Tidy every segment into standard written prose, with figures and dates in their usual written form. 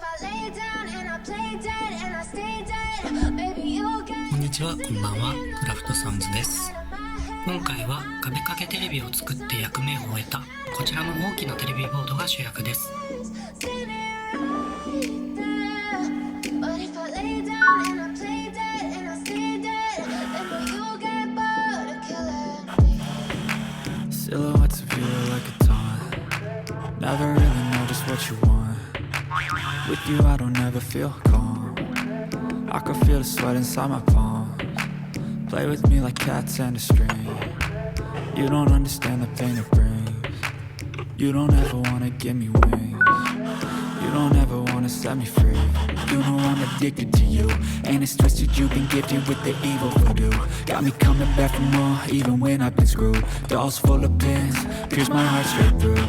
こんにちは、こんばんは。クラフトサウンズです。今回は壁掛けテレビを作って役目を終えたこちらの大きなテレビボードが主役です。Silhouettes of you like a taunt. Never really know just what you want. With you I don't ever feel calm. I can feel the sweat inside my palms. Play with me like cats and a string. You don't understand the pain it brings. You don't ever wanna give me wings. You don't ever wanna set me free. You know I'm addicted to you, and it's twisted. You've been gifted with the evil voodoo. Got me coming back for more, even when I've been screwed. Dolls full of pins, pierce my heart straight through.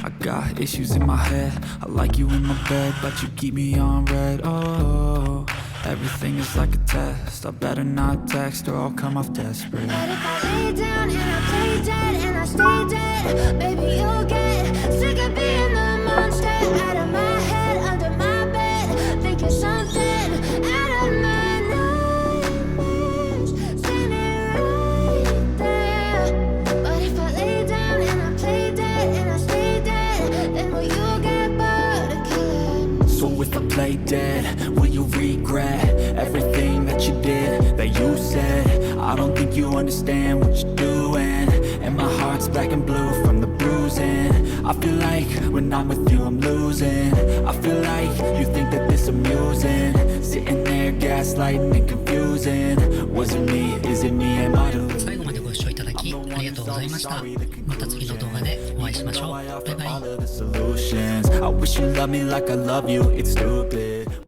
I got issues in my head. I like you in my bed, but you keep me on red. Oh, everything is like a test. I better not text or I'll come off desperate. But if I lay down and I play dead and I stay dead, baby, you'll get sick of being the monster out of my head, under my bed, thinking something out of my nightmares, standing right there. But if I lay down and I play dead and I stay dead, then will you get bored of killing? So if I play dead, will you regret everything that you did, that you said? I don't think you understand what you're doing, and my heart's black and blue from the bruising. I feel like when I'm with you I'm losing. I feel like you think that this amusing, sitting there gaslighting and confusing. Was it me? Is it me? Am I deluding? 最後までご視聴いただきありがとうございました。また次の動画でお会いしましょう。バイバイ。I wish you loved me like I love you. It's stupid.